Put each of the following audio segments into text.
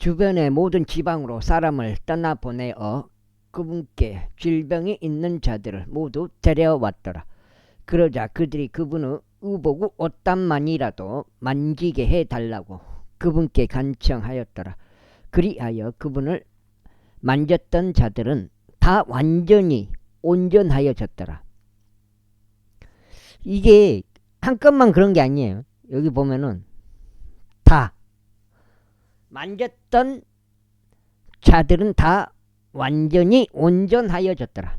주변의 모든 지방으로 사람을 떠나보내어 그분께 질병이 있는 자들을 모두 데려왔더라. 그러자 그들이 그분의 의복의 옷단만이라도 만지게 해달라고 그분께 간청하였더라. 그리하여 그분을 만졌던 자들은 다 완전히 온전하여졌더라. 이게 한건만 그런 게 아니에요. 여기 보면은 다 만졌던 자들은 다 완전히 온전하여졌더라.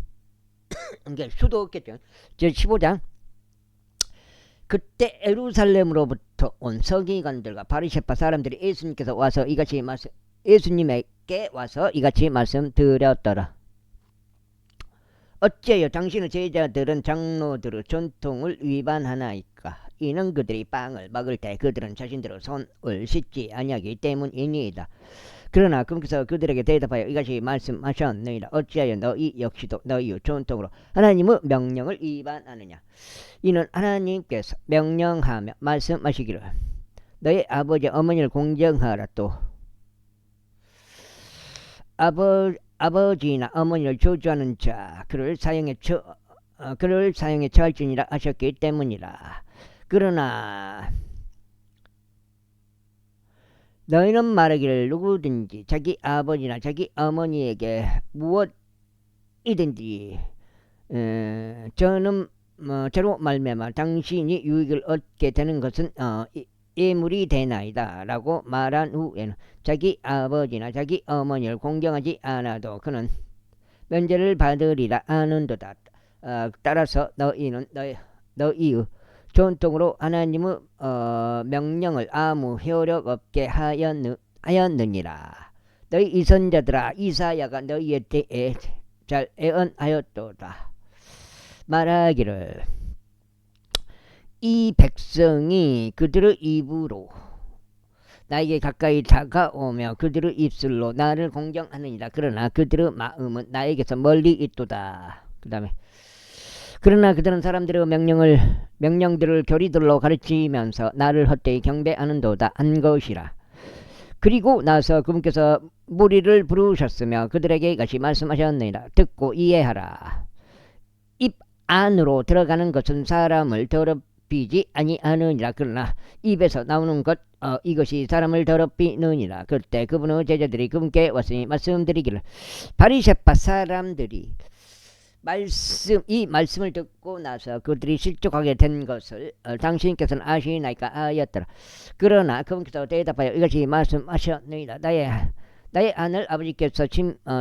이게 수도 없겠죠. 저 15장. 그때 예루살렘으로부터 온 서기관들과 바리새파 사람들이 예수님께서 와서 이같이 예수님에게 와서 이같이 말씀드렸더라. 어째요 당신의 제자들은 장로들의 전통을 위반하나이까? 이는 그들이 빵을 먹을 때 그들은 자신들의 손을 씻지 아니하기 때문이니이다. 그러나 그분께서 그들에게 대답하여 이같이 말씀하셨느니라. 어찌하여 너희 역시도 너희의 전통으로 하나님의 명령을 위반하느냐? 이는 하나님께서 명령하며 말씀하시기를 너희 아버지 어머니를 공경하라. 또 아버지나 어머니를 저주하는 자 그를 사형에 처할지니라 하셨기 때문이라. 그러나 너희는 말하기를 누구든지 자기 아버지나 자기 어머니에게 무엇이든지 저로 말미암아 당신이 유익을 얻게 되는 것은 예물이 되나이다 라고 말한 후에는 자기 아버지나 자기 어머니를 공경하지 않아도 그는 면제를 받으리라 하는도다. 따라서 너희는 너희의 전통으로 하나님의 명령을 아무 효력 없게 하였느니라. 너희 이선자들아 이사야가 너희에 대해 잘 예언하였도다. 말하기를 이 백성이 그들의 입으로 나에게 가까이 다가오며 그들의 입술로 나를 공경하느니라. 그러나 그들의 마음은 나에게서 멀리 있도다. 그 다음에 그러나 그들은 사람들의 명령들을 교리들로 가르치면서 나를 헛되이 경배하는도다 한 것이라. 그리고 나서 그분께서 무리를 부르셨으며 그들에게 이같이 말씀하셨느니라. 듣고 이해하라. 입 안으로 들어가는 것은 사람을 더럽히지 아니하느니라. 그러나 입에서 나오는 것 이것이 사람을 더럽히느니라. 그때 그분의 제자들이 그분께 왔으니 말씀드리기를 바리새파 사람들이 이 말씀을 듣고 나서 그들이 실족하게 된 것을 당신께서는 아시나이까 하였더라. 그러나 그분께서 대답하여 이것이 말씀하셨느니라. 나의 아들 아버지께서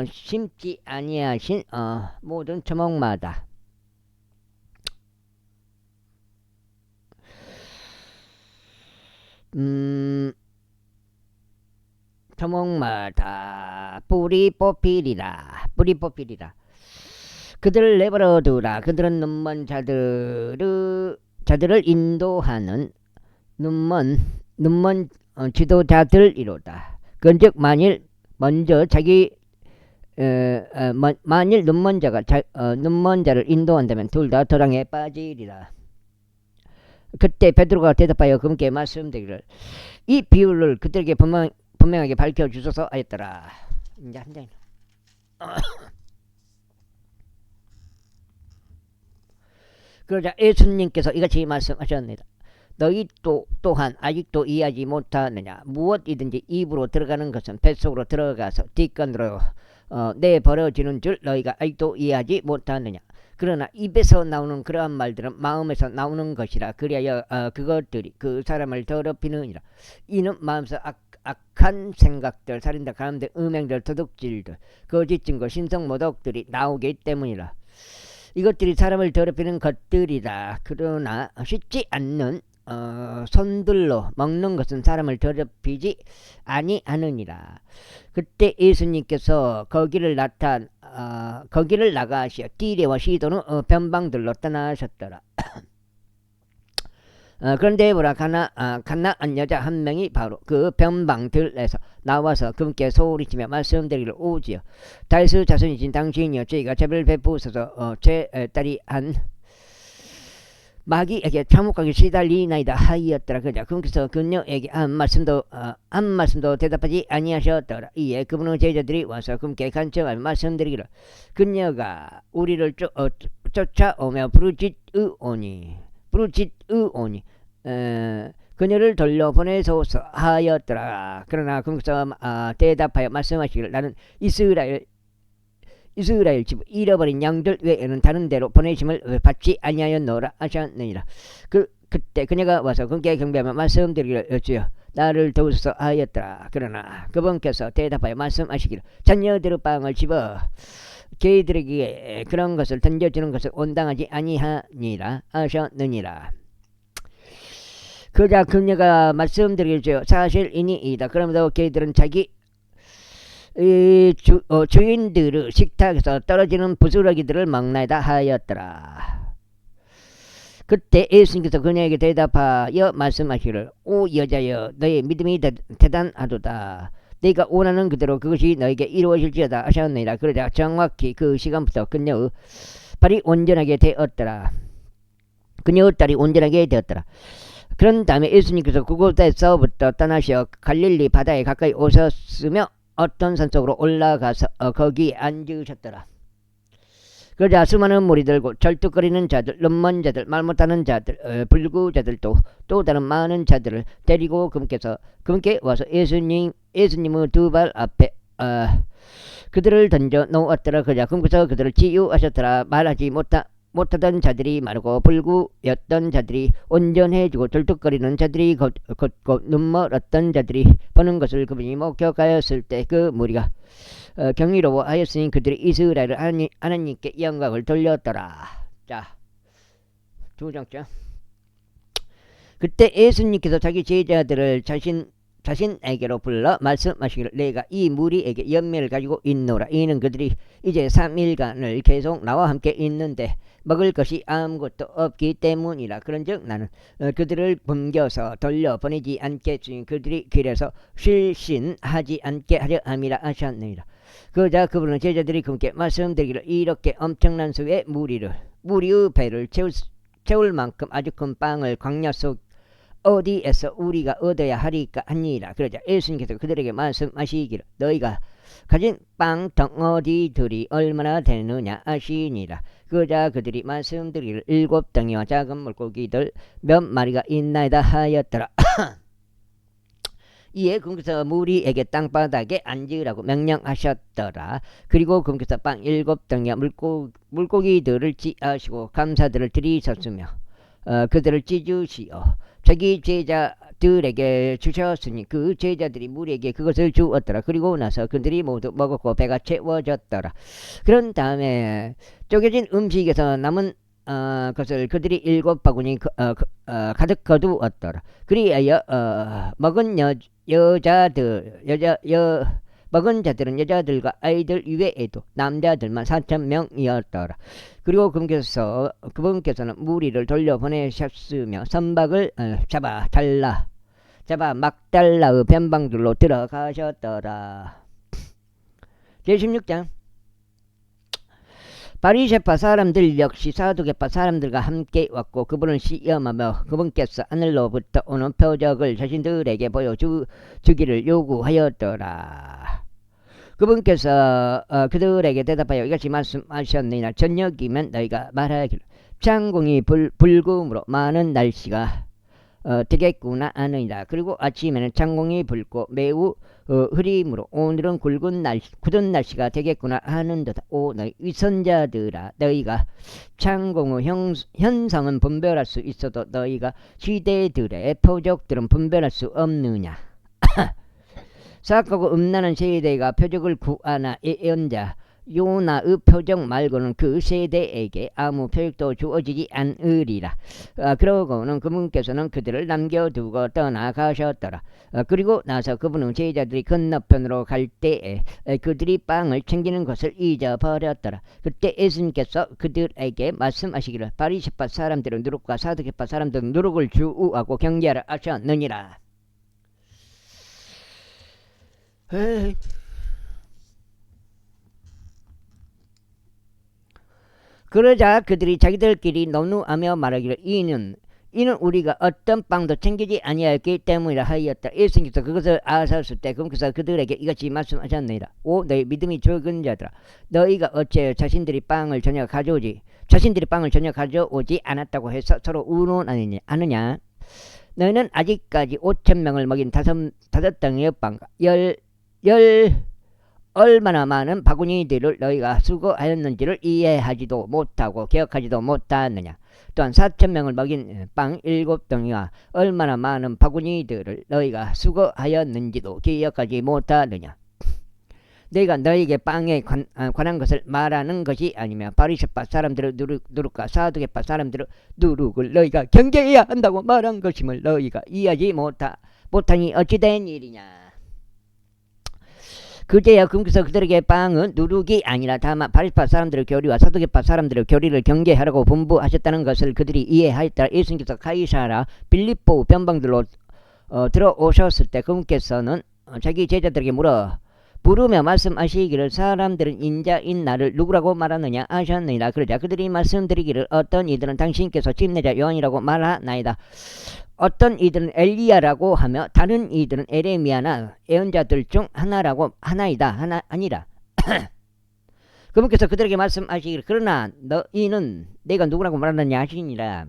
심지 아니하신 모든 초목마다 초목마다 뿌리 뽑히리라. 그들을 내버려두라. 그들은 눈먼 자들을 인도하는 눈먼 지도자들이로다. 그런즉 만일 눈먼 자를 인도한다면 둘 다 도랑에 빠지리라. 그때 베드로가 대답하여 그분께 말씀드리기를 이 비유를 그들에게 분명하게 밝혀주소서 하였더라. 이제 한 장. 그러자 예수님께서 이같이 말씀하셨습니다. 너희 또한 아직도 이해하지 못하느냐? 무엇이든지 입으로 들어가는 것은 뱃속으로 들어가서 뒷간으로 내버려지는 줄 너희가 아직도 이해하지 못하느냐? 그러나 입에서 나오는 그러한 말들은 마음에서 나오는 것이라. 그리하여 그것들이 그 사람을 더럽히느니라. 이는 마음에서 악한 생각들, 살인들, 가늠들, 음행들, 도둑질들, 거짓 증거, 신성 모독들이 나오기 때문이라. 이것들이 사람을 더럽히는 것들이다. 그러나 씻지 않는 손들로 먹는 것은 사람을 더럽히지 아니하느니라. 그때 예수님께서 거기를 나가시어 디레와 시도는 변방들로 떠나셨더라. 그런데 보라 가나안 여자 한 명이 바로 그 변방들에서 나와서 그분께 소리치며 말씀드리기를 오지요. 다윗의 자손이신 당신이여 저희가 제발 베푸소서 제 딸이 한 마귀에게 참혹하게 시달리나이다 하였더라. 그자 그래서 그녀에게 한 말씀도 대답하지 아니하셨더라. 이에 그분의 제자들이 와서 그분께 간청하며 말씀드리기를 그녀가 우리를 쫓아오며 부르짖으오니 그녀를 돌려보내소서 하였더라. 그러나 그분께서 대답하여 말씀하시기를 나는 이스라엘 집 잃어버린 양들 외에는 다른 데로 보내심을 받지 아니하였노라 하셨느니라. 그때 그녀가 와서 그분께 경배하며 말씀드리기를 주여 나를 도우소서 하였더라. 그러나 그분께서 대답하여 말씀하시기를 자녀들의 빵을 집어 개들에게 그런 것을 던져주는 것을 온당하지 아니하니라 하셨느니라. 그자 그녀가 말씀드리기를 주여 사실이니이다. 그러므로 개들은 자기 주인들의 식탁에서 떨어지는 부스러기들을 먹나이다 하였더라. 그때 예수님께서 그녀에게 대답하여 말씀하시기를 오 여자여 너의 믿음이 대단하도다. 네가 원하는 그대로 그것이 너에게 이루어질지어다 하셨느니라. 그러자 정확히 그 시간부터 그녀의 발이 온전하게 되었더라. 그녀의 딸이 온전하게 되었더라. 그런 다음에 예수님께서 그곳에서부터 떠나셔 갈릴리 바다에 가까이 오셨으며 어떤 산 속으로 올라가서 거기에 앉으셨더라. 그러자 수많은 무리들 곧 절뚝거리는 자들, 눈먼 자들, 말 못하는 자들, 불구자들도 또 다른 많은 자들을 데리고 그분께 와서 예수님의 두 발 앞에 그들을 던져 놓았더라. 그러자 그분께서 그들을 치유하셨더라. 말하지 못하던 자들이 마르고 불구였던 자들이 온전해지고 절뚝거리는 자들이 걷고 눈멀었던 자들이 보는 것을 그분이 목격하였을 때 그 무리가 경이로워하였으니 그들이 이스라엘 하나님께 영광을 돌렸더라. 자, 두 장째. 그때 예수님께서 자기 제자들을 자신에게로 불러 말씀하시기를 내가 이 무리에게 연매를 가지고 있노라. 이는 그들이 이제 3일간을 계속 나와 함께 있는데 먹을 것이 아무것도 없기 때문이라. 그런즉 나는 그들을 굶겨서 돌려보내지 않겠으니 그들이 길에서 실신하지 않게 하려 함이라 하셨느니라. 그러자 그분은 제자들이 그분께 말씀드리기를 이렇게 엄청난 수의 무리의 배를 채울 만큼 아주 큰 빵을 광야 속 어디에서 우리가 얻어야 하리까 하니라. 그러자 예수님께서 그들에게 말씀하시기를 너희가 가진 빵 덩어리들이 얼마나 되느냐 하시니라. 그러자 그들이 말씀드리기를 7덩이와 작은 물고기들 몇 마리가 있나이다 하였더라. 이에 그분께서 무리에게 땅바닥에 앉으라고 명령하셨더라. 그리고 그분께서 빵 7덩이와 물고기들을 찌하시고 감사들을 들이셨으며 그들을 찢으시어 자기 제자들에게 주셨으니 그 제자들이 무리에게 그것을 주었더라. 그리고 나서 그들이 모두 먹었고 배가 채워졌더라. 그런 다음에 쪼개진 음식에서 남은 것을 그들이 7바구니 가득 거두었더라. 그리하여 먹은 먹은 자들은 여자들과 아이들 이외에도 남자들만 4,000명이었더라. 그리고 그분께서는 무리를 돌려보내셨으며 선박을 잡아 막달라의 변방들로 들어가셨더라. 제16장. 바리새파 사람들 역시 사두개파 사람들과 함께 왔고 그분을 시험하며 그분께서 하늘로부터 오는 표적을 자신들에게 보여주기를 요구하였더라. 그분께서 그들에게 대답하여 이같이 말씀하셨느니라. 저녁이면 너희가 말하기를 창공이 불금으로 많은 날씨가 되겠구나 하느니라. 그리고 아침에는 창공이 불고 매우 흐림으로 오늘은 굳은 날씨가 되겠구나 하는도다. 오 너희 위선자들아 너희가 창공의 현상은 분별할 수 있어도 너희가 시대들의 표적들은 분별할 수 없느냐. 사악하고 음란한 세대가 표적을 구하나 예언자 요나의 표적 말고는 그 세대에게 아무 표적도 주어지지 않으리라. 그러고는 그분께서는 그들을 남겨두고 떠나가셨더라. 그리고 나서 그분은 제자들이 건너편으로 갈 때에 그들이 빵을 챙기는 것을 잊어버렸더라. 그때 예수님께서 그들에게 말씀하시기를 바리새파 사람들은 누룩과 사두개파 사람들은 누룩을 주우하고 경계하라 하셨느니라. 그러자 그들이 자기들끼리 논의하며 말하기를 이는 우리가 어떤 빵도 챙기지 아니하였기 때문이라 하였다. 예수님께서 그것을 아셨을 때 그분께서 그들에게 이같이 말씀하셨느니라. 오 너희 믿음이 적은 자들아, 너희가 어째 자신들이 빵을 전혀 가져오지 않았다고 해서 서로 의논하느냐. 너희는 아직까지 5,000명을 먹인 다섯 덩이의 빵과 열 얼마나 많은 바구니들을 너희가 수거하였는지를 이해하지도 못하고 기억하지도 못하느냐. 또한 4,000명을 먹인 빵 7덩이와 얼마나 많은 바구니들을 너희가 수거하였는지도 기억하지 못하느냐. 너희가 너희에게 빵에 관한 것을 말하는 것이 아니며 바리새파 사람들의 누룩과 사두개파 사람들의 누룩을 너희가 경계해야 한다고 말한 것임을 너희가 이해하지 못하니 어찌 된 일이냐. 그제야 그분께서 그들에게 빵은 누룩이 아니라 다만 바리새파 사람들의 교리와 사두개파 사람들의 교리를 경계하라고 분부하셨다는 것을 그들이 이해하였다. 예수님께서 가이사라 빌립보 변방들로 들어오셨을 때 그분께서는 자기 제자들에게 부르며 말씀하시기를 사람들은 인자인 나를 누구라고 말하느냐 하셨느니라. 그러자 그들이 말씀드리기를 어떤 이들은 당신께서 침례자 요한이라고 말하나이다. 어떤 이들은 엘리야라고 하며 다른 이들은 에레미야나 예언자들 중 아니라. 그분께서 그들에게 말씀하시기를 그러나 너희는 내가 누구라고 말하느냐 하시니라.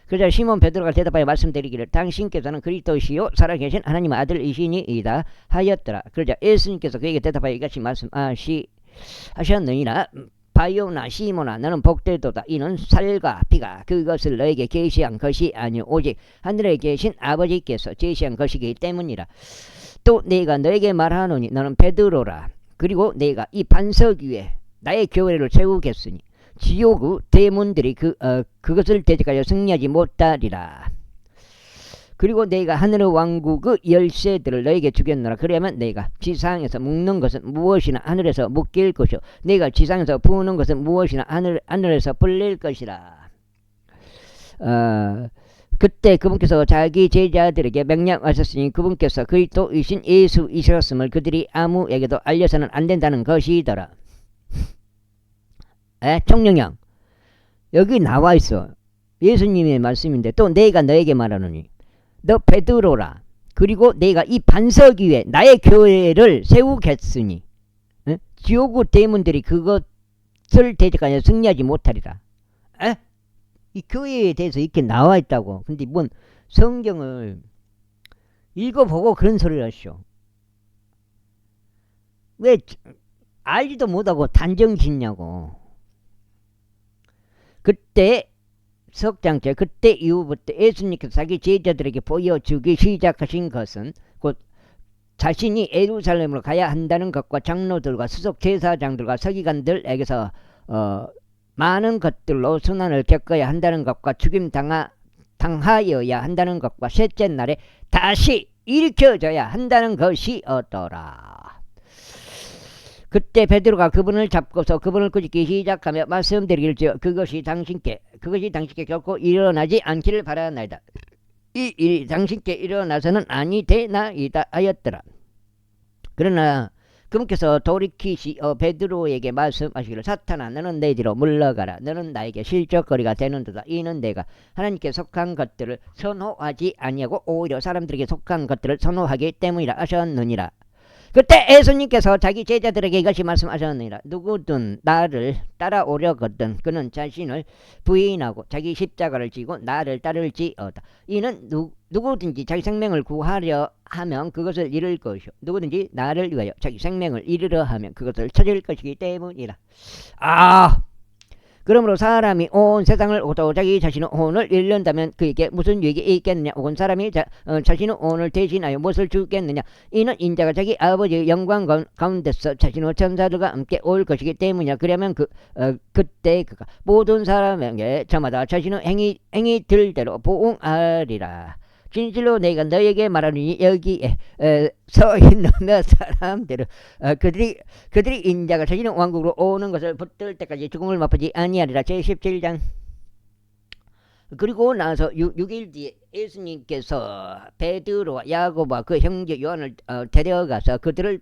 그러자 시몬 베드로가 대답하여 말씀드리기를 당신께서는 그리스도시요 살아계신 하나님의 아들이시니이다 하였더라. 그러자 예수님께서 그에게 대답하여 이같이 말씀하셨느니라. 바요나 시몬아 너는 복되도다. 이는 살과 피가 그것을 너에게 계시한 것이 아니오 오직 하늘에 계신 아버지께서 계시한 것이기 때문이라. 또 내가 너에게 말하노니 너는 베드로라. 그리고 내가 이 반석 위에 나의 교회를 세우겠으니 지옥의 대문들이 그것을 대적하여 승리하지 못하리라. 그리고 내가 하늘의 왕국의 열쇠들을 너에게 주겠노라. 그러면 내가 지상에서 묶는 것은 무엇이나 하늘에서 묶일 것이요 내가 지상에서 부는 것은 무엇이나 하늘에서 풀릴 것이라. 그때 그분께서 자기 제자들에게 명령하셨으니 그분께서 그리스도이신 예수이셨음을 그들이 아무에게도 알려서는 안 된다는 것이더라. 청령형 여기 나와 있어. 예수님의 말씀인데 또 내가 너에게 말하노니 너 베드로라. 그리고 내가 이 반석 위에 나의 교회를 세우겠으니 지옥의 대문들이 그것을 대적하여 승리하지 못하리라. 이 교회에 대해서 이렇게 나와 있다고. 근데 뭔 성경을 읽어보고 그런 소리를 하시오. 왜 알지도 못하고 단정 짓냐고. 그때 석장째 그때 이후부터 예수님께서 자기 제자들에게 보여주기 시작하신 것은 곧 자신이 예루살렘으로 가야 한다는 것과 장로들과 수석 제사장들과 서기관들에게서 많은 것들로 순환을 겪어야 한다는 것과 죽임 당하여야 한다는 것과 셋째 날에 다시 일으켜져야 한다는 것이었더라. 그때 베드로가 그분을 잡고서 그분을 꾸짖기 시작하며 말씀드리기를 그것이 당신께 결코 일어나지 않기를 바라나이다. 이 일이 당신께 일어나서는 아니 되나이다 하였더라. 그러나 그분께서 돌이키시 베드로에게 말씀하시기를 사탄아 너는 내 뒤로 물러가라. 너는 나에게 실적거리가 되는도다. 이는 내가 하나님께 속한 것들을 선호하지 아니하고 오히려 사람들에게 속한 것들을 선호하기 때문이라 하셨느니라. 그때 예수님께서 자기 제자들에게 이것이 말씀하셨느니라. 누구든 나를 따라오려거든 그는 자신을 부인하고 자기 십자가를 지고 나를 따를지어다. 이는 누구든지 자기 생명을 구하려 하면 그것을 잃을 것이요 누구든지 나를 위하여 자기 생명을 잃으려 하면 그것을 찾을 것이기 때문이라. 그러므로 사람이 온 세상을 얻어 자기 자신의 혼을 잃는다면 그에게 무슨 유익이 있겠느냐. 혹은 사람이 자신의 혼을 대신하여 무엇을 주겠느냐. 이는 인자가 자기 아버지의 영광 가운데서 자신의 천사들과 함께 올 것이기 때문이야. 그러면 그때 그가 모든 사람에게 저마다 자신의 행위들대로 보응하리라. 진실로 내가 너에게 말하니 여기에 서 있는 몇 사람들은 그들이 인자가 자신의 왕국으로 오는 것을 붙들 때까지 죽음을 맛보지 아니하리라. 제17장. 그리고 나서 6일 뒤에 예수님께서 베드로와 야고보와 그 형제 요한을 데려가서 그들을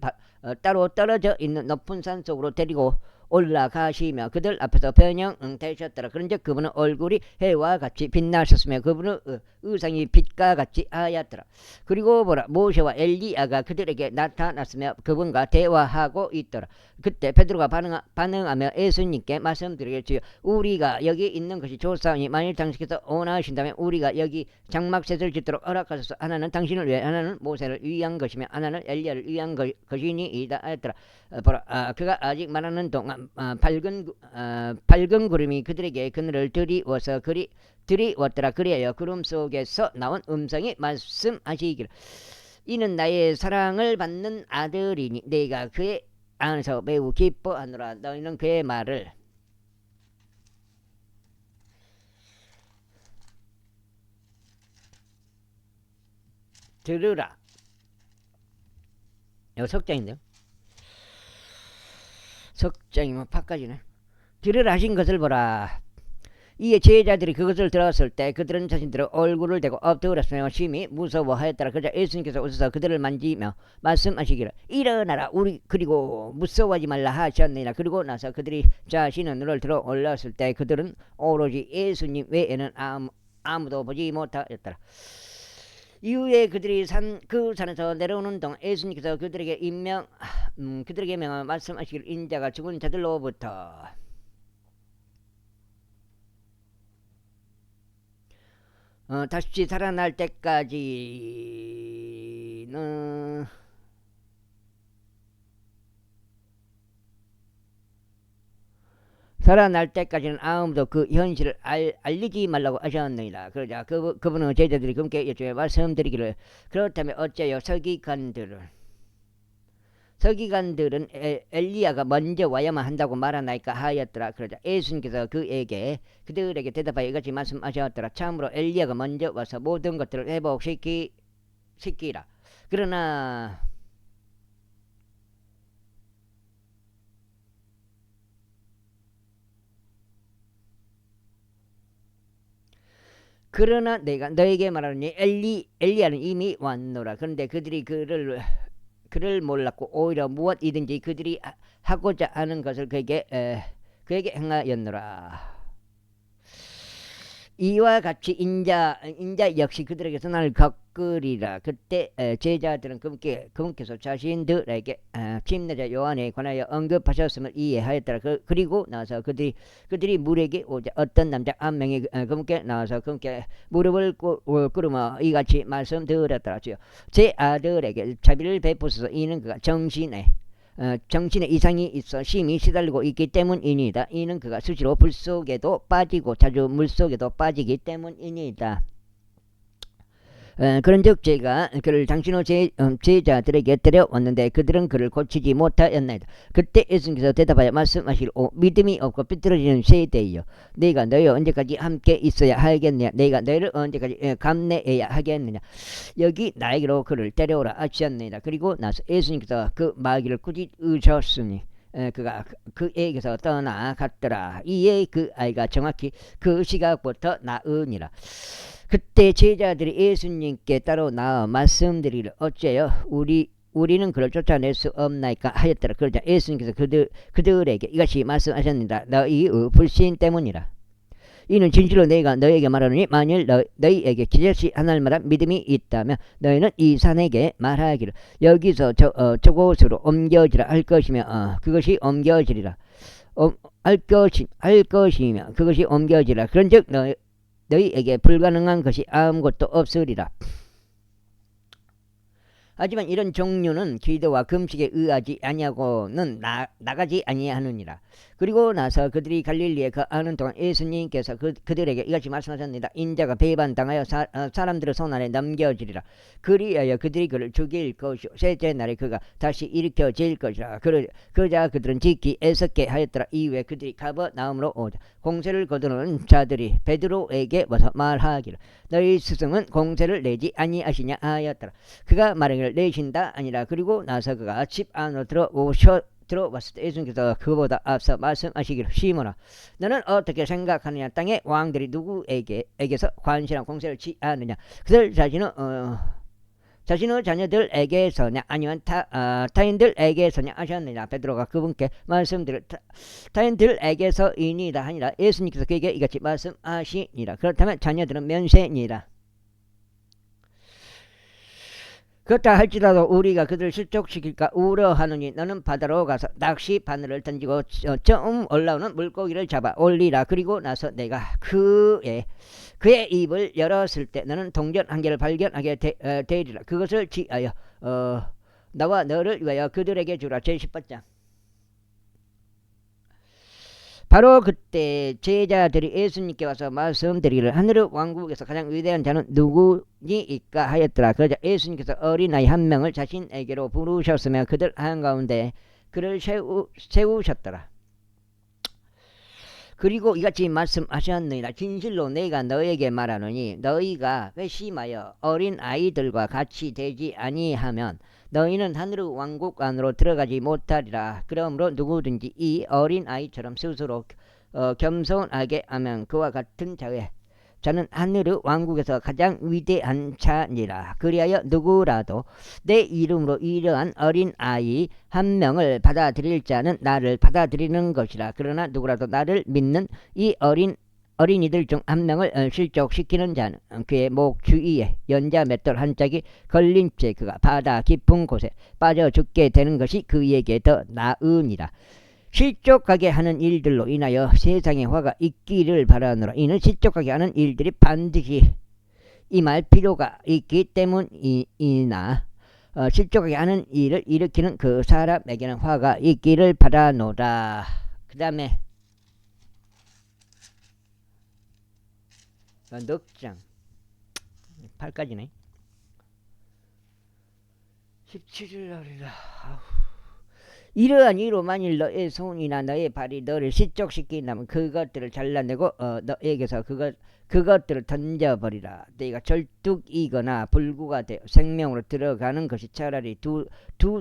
따로 떨어져 있는 높은 산 속으로 데리고 올라가시며 그들 앞에서 변형되셨더라. 그런즉 그분은 얼굴이 해와 같이 빛나셨으며 그분은 의상이 빛과 같이 하였더라. 그리고 보라, 모세와 엘리야가 그들에게 나타났으며 그분과 대화하고 있더라. 그때 베드로가 반응하며 예수님께 말씀드리겠지요. 우리가 여기 있는 것이 좋사오니 만일 당신께서 원하신다면 우리가 여기 장막셋을 짓도록 허락하소서. 하나는 당신을 위해, 하나는 모세를 위한 것이며 하나는 엘리야를 위한 것이니이다 하였더라. 보라, 그가 아직 말하는 동안 밝은 구름이 그들에게 그늘을 드리웠더라. 그리하여 구름 속에서 나온 음성이 말씀하시기를, 이는 나의 사랑을 받는 아들이니 내가 그의 안에서 매우 기뻐하노라. 너희는 그의 말을 들으라. 이거 석장인데요. 석장이면 파까지네. 들으라 하신 것을 보라. 이에 제자들이 그것을 들었을 때 그들은 자신들의 얼굴을 대고 엎드렸으며 심히 무서워하였더라. 그러자 예수님께서 오셔서 그들을 만지며 말씀하시기를, 일어나라. 그리고 무서워하지 말라 하셨느니라. 그리고 나서 그들이 자신의 눈을 들어 올렸을 때 그들은 오로지 예수님 외에는 아무도 보지 못하였더라. 이후에 그들이 그 산에서 내려오는 동안 예수님께서 그들에게 명하여 말씀하시기를, 인자가 죽은 자들로부터 다시 살아날 때까지는 아무도 그 현실을 알리지 말라고 하셨느니라. 그러자 그분은 제자들이 그분께 여쭈어 말씀드리기를, 그렇다면 어째요 서기관들은 엘리야가 먼저 와야만 한다고 말하나이까 하였더라. 그러자 예수님께서 그들에게 대답하여 이같이 말씀하셨더라. 참으로 엘리야가 먼저 와서 모든 것들을 회복시키라. 그러나 내가 너에게 말하노니 엘리야는 이미 왔노라. 그런데 그들이 그를 몰랐고 오히려 무엇이든지 그들이 하고자 하는 것을 그에게 행하였노라. 이와 같이 인자 역시 그들에게 선을 겪으리라. 그때 제자들은 그분께서 자신들에게 침례자 요한에 관하여 언급하셨음을 이해하였더라. 그리고 나서 그들이 물에게 오자 어떤 남자 한 명이 그분께 나와서 그분께 무릎을 꿇으며 이같이 말씀드렸더라. 제 아들에게 자비를 베푸소서. 이는 그가 정신에 이상이 있어 심히 시달리고 있기 때문이니다. 이는 그가 수시로 불 속에도 빠지고 자주 물 속에도 빠지기 때문이니다. 그런즉 제가 그를 당신의 제자들에게 데려왔는데 그들은 그를 고치지 못하였나이다. 그때 예수님께서 대답하여 말씀하시기를, 믿음이 없고 삐뚤어지는 세대여, 내가 너희와 언제까지 함께 있어야 하겠느냐? 내가 너희를 언제까지 감내해야 하겠느냐? 여기 나에게로 그를 데려오라 하셨느니라. 그리고 나서 예수님께서 그 마귀를 꾸짖으셨으니 그가 그에게서 떠나갔더라. 이에 그 아이가 정확히 그 시각부터 나으니라. 그때 제자들이 예수님께 따로 나와 말씀드리기를, 어째요 우리는 그를 쫓아낼 수 없나이까 하였더라. 그러자 예수님께서 그들에게 이같이 말씀하셨느니라. 너희의 불신 때문이라. 이는 진실로 내가 너희에게 말하노니 만일 너희에게 기적이 하늘마다 믿음이 있다면 너희는 이 산에게 말하기를, 여기서 저곳으로 옮겨지라 할 것이며 그것이 옮겨지리라. 할 것이며 그것이 옮겨지리라. 그런즉 너희에게 불가능한 것이 아무것도 없으리라. 하지만 이런 종류는 기도와 금식에 의하지 아니하고는 나가지 아니하느니라. 그리고 나서 그들이 갈릴리에 거하는 동안 예수님께서 그들에게 이같이 말씀하셨습니다. 인자가 배반당하여 사람들의 손안에 넘겨지리라. 그리하여 그들이 그를 죽일 것이요 셋째 날에 그가 다시 일으켜질 것이라. 그러자 그들은 짓기 애석게 하였더라. 이후에 그들이 가버나움으로 오자 공세를 거두는 자들이 베드로에게 와서 말하기를, 너희 스승은 공세를 내지 아니하시냐 하였더라. 그가 말하기를, 내신다 아니라. 그리고 나서 그가 집 안으로 들어왔을 때 예수님께서 그보다 앞서 말씀하시기를, 시몬아, 너는 어떻게 생각하느냐? 땅의 왕들이 누구에게서 관시랑 공세를 취하느냐? 그들 자신의 자녀들에게서냐 아니면 타인들에게서냐 하셨느냐. 베드로가 그분께 말씀드릴 타인들에게서이니라 하니라. 예수님께서 그에게 이같이 말씀하시니라. 그렇다면 자녀들은 면세니라. 그렇다 할지라도 우리가 그들을 실족시킬까 우려하느니 너는 바다로 가서 낚시 바늘을 던지고 처음 올라오는 물고기를 잡아 올리라. 그리고 나서 내가 그의 입을 열었을 때 너는 동전 한 개를 발견하게 되리라. 그것을 지하여 나와 너를 위하여 그들에게 주라. 제18장. 바로 그때 제자들이 예수님께 와서 말씀드리기를 하늘의 왕국에서 가장 위대한 자는 누구니이까 하였더라. 그러자 예수님께서 어린아이 한 명을 자신에게로 부르셨으며 그들 한가운데 그를 세우셨더라. 그리고 이같이 말씀하셨느니라. 진실로 내가 너에게 말하노니 너희가 회심하여 어린아이들과 같이 되지 아니하면 너희는 하늘의 왕국 안으로 들어가지 못하리라. 그러므로 누구든지 이 어린아이처럼 스스로 겸손하게 하면 그와 같은 자는 하늘의 왕국에서 가장 위대한 자니라. 그리하여 누구라도 내 이름으로 이러한 어린아이 한 명을 받아들일 자는 나를 받아들이는 것이라. 그러나 누구라도 나를 믿는 이 어린이들 중 한 명을 실족시키는 자는 그의 목 주위에 연자 맷돌 한 짝이 걸린 채 그가 바다 깊은 곳에 빠져 죽게 되는 것이 그에게 더 나으니라. 실족하게 하는 일들로 인하여 세상에 화가 있기를 바라노라. 이는 실족하게 하는 일들이 반드시 임할 필요가 있기 때문이나 실족하게 하는 일을 일으키는 그 사람에게는 화가 있기를 바라노라. 그 다음에 넉장 8까지네. 17일 날이라. 이러한 이로 만일 너의 손이나 너의 발이 너를 실족시킨다면 그것들을 잘라내고 너에게서 그것들을 던져버리라. 너희가 절뚝이거나 불구가 되어 생명으로 들어가는 것이 차라리 두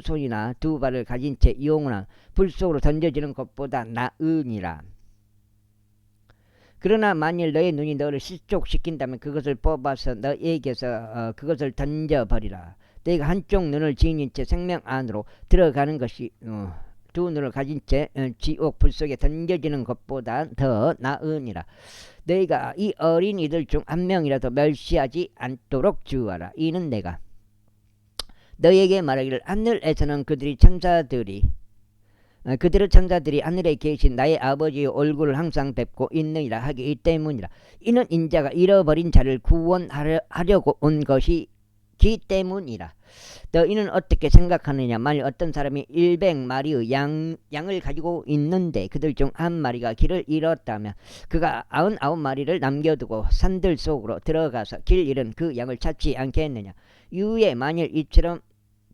손이나 두 발을 가진 채 영원한 불 속으로 던져지는 것보다 나으니라. 그러나 만일 너의 눈이 너를 실족시킨다면 그것을 뽑아서 너에게서 그것을 던져버리라. 너희가 한쪽 눈을 지닌 채 생명 안으로 들어가는 것이 두 눈을 가진 채 지옥 불 속에 던져지는 것보다 더 나으니라. 너희가 이 어린이들 중 한 명이라도 멸시하지 않도록 주어라. 이는 내가 너희에게 말하기를 하늘에서는 그들의 천사들이 하늘에 계신 나의 아버지의 얼굴을 항상 뵙고 있느니라 하기 때문이라. 이는 인자가 잃어버린 자를 구원하려고 온 것이기 때문이라. 너희는 어떻게 생각하느냐. 만일 어떤 사람이 100마리의 양을 가지고 있는데 그들 중 한 마리가 길을 잃었다면 그가 99마리를 남겨두고 산들 속으로 들어가서 길 잃은 그 양을 찾지 않겠느냐. 이후에 만일 이처럼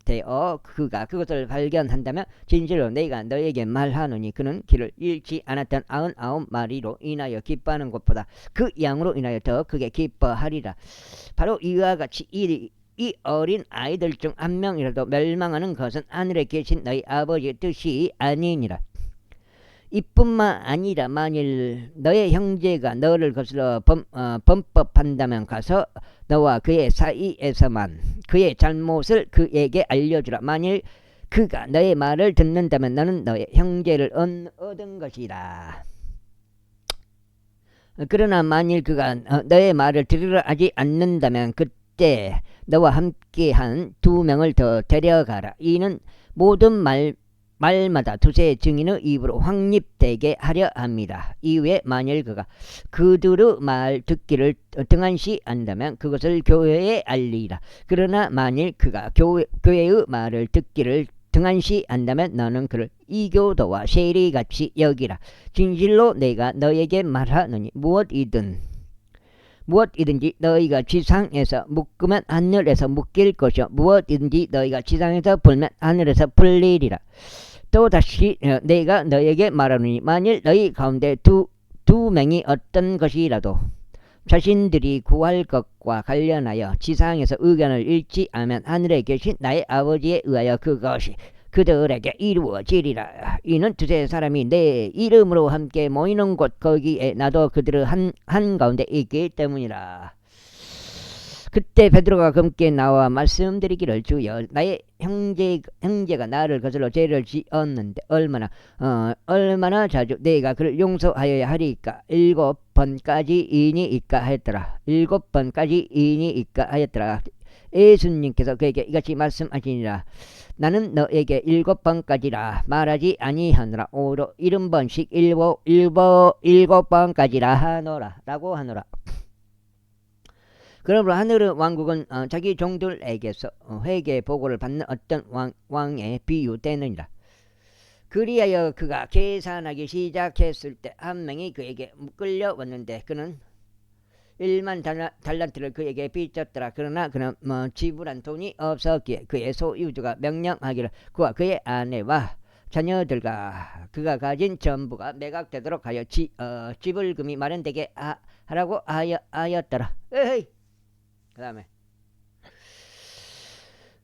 되어 그가 그것을 발견한다면 진실로 내가 너에게 말하노니 그는 길을 잃지 않았던 99마리로 인하여 기뻐하는 것보다 그 양으로 인하여 더 크게 기뻐하리라. 바로 이와 같이 이 어린 아이들 중 한 명이라도 멸망하는 것은 하늘에 계신 너희 아버지의 뜻이 아니니라. 이뿐만 아니라 만일 너의 형제가 너를 거슬러 범법한다면 가서 너와 그의 사이에서만 그의 잘못을 그에게 알려주라. 만일 그가 너의 말을 듣는다면 너는 너의 형제를 얻은 것이라. 그러나 만일 그가 너의 말을 들으려 하지 않는다면 그때 너와 함께한 2명을 더 데려가라. 이는 모든 말마다 두세 증인의 입으로 확립되게 하려 합니다. 이후에 만일 그가 그들의 말 듣기를 등한시 한다면 그것을 교회에 알리라. 그러나 만일 그가 교회의 말을 듣기를 등한시 한다면 너는 그를 이교도와 세리같이 여기라. 진실로 내가 너에게 말하노니 무엇이든지 너희가 지상에서 묶으면 하늘에서 묶일 것이요 무엇이든지 너희가 지상에서 풀면 하늘에서 풀리리라. 또다시 내가 너에게 말하노니 만일 너희 가운데 두 명이 어떤 것이라도 자신들이 구할 것과 관련하여 지상에서 의견을 잃지 않으면 하늘에 계신 나의 아버지에 의하여 그것이 그들에게 이루어지리라. 이는 두세 사람이 내 이름으로 함께 모이는 곳 거기에 나도 그들의 한 가운데 있기 때문이라. 그때 베드로가 검게 나와 말씀드리기를 주여 나의 형제가 나를 거슬러 죄를 지었는데 얼마나 자주 내가 그를 용서하여야 하리까 7번까지이니이까 하였더라. 7번까지이니이까 하였더라. 예수님께서 그에게 이같이 말씀하시니라. 나는 너에게 7번까지라 말하지 아니하노라. 오히려 70번씩 7번까지라 하노라 라고 하노라. 그러므로 하늘의 왕국은 자기 종들에게서 회개 보고를 받는 어떤 왕에 비유되느니라. 그리하여 그가 계산하기 시작했을 때 한 명이 그에게 끌려왔는데 그는 1만 달란트를 그에게 빚졌더라. 그러나 그는 지불한 돈이 없었기에 그의 소유주가 명령하기를 그와 그의 아내와 자녀들과 그가 가진 전부가 매각되도록 하여 지불금이 마련되게 하라고 하였더라. 에헤이. 그 다음에